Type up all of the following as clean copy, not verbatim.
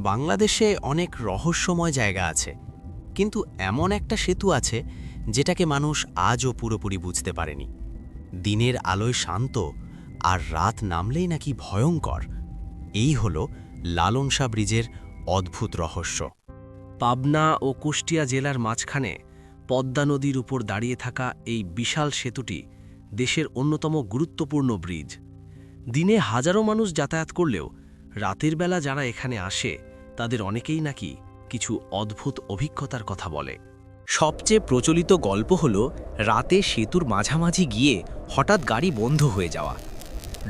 বাংলাদেশে অনেক রহস্যময় জায়গা আছে, কিন্তু এমন একটা সেতু আছে যেটাকে মানুষ আজও পুরোপুরি বুঝতে পারেনি। দিনের আলোয় শান্ত, আর রাত নামলেই নাকি ভয়ঙ্কর। এই হলো লালন শাহ ব্রিজের অদ্ভুত রহস্য। পাবনা ও কুষ্টিয়া জেলার মাঝখানে পদ্মা নদীর উপর দাঁড়িয়ে থাকা এই বিশাল সেতুটি দেশের অন্যতম গুরুত্বপূর্ণ ব্রিজ। দিনে হাজারো মানুষ যাতায়াত করলেও রাতের বেলা যারা এখানে আসে তাদের অনেকেই নাকি কিছু অদ্ভুত অভিজ্ঞতার কথা বলে। সবচেয়ে প্রচলিত গল্প হল রাতে সেতুর মাঝামাঝি গিয়ে হঠাৎ গাড়ি বন্ধ হয়ে যাওয়া।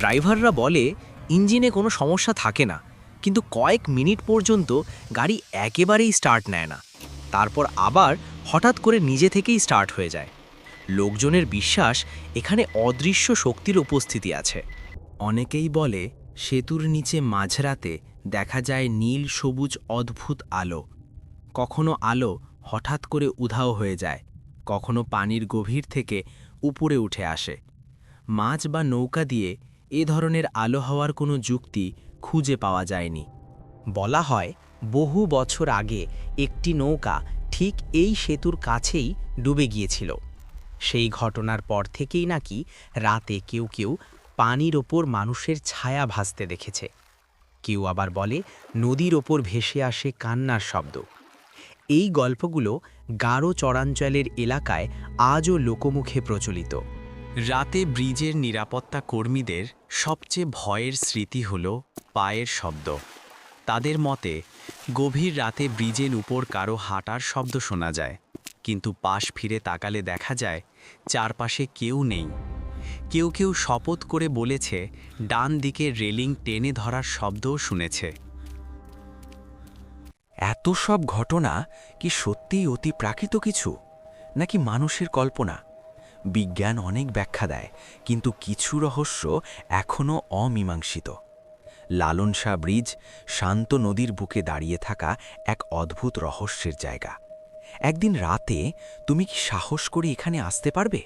ড্রাইভাররা বলে ইঞ্জিনে কোনো সমস্যা থাকে না, কিন্তু কয়েক মিনিট পর্যন্ত গাড়ি একেবারেই স্টার্ট নেয় না, তারপর আবার হঠাৎ করে নিজে থেকেই স্টার্ট হয়ে যায়। লোকজনের বিশ্বাস এখানে অদৃশ্য শক্তির উপস্থিতি আছে। অনেকেই বলে সেতুর নিচে মাঝরাতে দেখা যায় নীল সবুজ অদ্ভুত আলো। কখনো আলো হঠাৎ করে উধাও হয়ে যায়, কখনো পানির গভীর থেকে উপরে উঠে আসে। মাছ বা নৌকা দিয়ে এ ধরনের আলো হওয়ার কোনো যুক্তি খুঁজে পাওয়া যায়নি। বলা হয় বহু বছর আগে একটি নৌকা ঠিক এই সেতুর কাছেই ডুবে গিয়েছিল। সেই ঘটনার পর থেকেই নাকি রাতে কেউ কেউ পানির ওপর মানুষের ছায়া ভাসতে দেখেছে। কেউ আবার বলে নদীর ওপর ভেসে আসে কান্নার শব্দ। এই গল্পগুলো গারো চরাঞ্চলের এলাকায় আজও লোকমুখে প্রচলিত। রাতে ব্রিজের নিরাপত্তা কর্মীদের সবচেয়ে ভয়ের স্মৃতি হল পায়ের শব্দ। তাদের মতে গভীর রাতে ব্রিজের উপর কারো হাঁটার শব্দ শোনা যায়, কিন্তু পাশ ফিরে তাকালে দেখা যায় চারপাশে কেউ নেই। কেউ কেউ শপথ করে বলেছে ডান দিকে রেলিং টেনে ধরার শব্দও শুনেছে। এত সব ঘটনা কি সত্যিই অতি প্রাকৃত কিছু, নাকি মানুষের কল্পনা? বিজ্ঞান অনেক ব্যাখ্যা দেয়, কিন্তু কিছু রহস্য এখনও অমীমাংসিত। লালন শাহ ব্রিজ শান্ত নদীর বুকে দাঁড়িয়ে থাকা এক অদ্ভুত রহস্যের জায়গা। একদিন রাতে তুমি কি সাহস করে এখানে আসতে পারবে?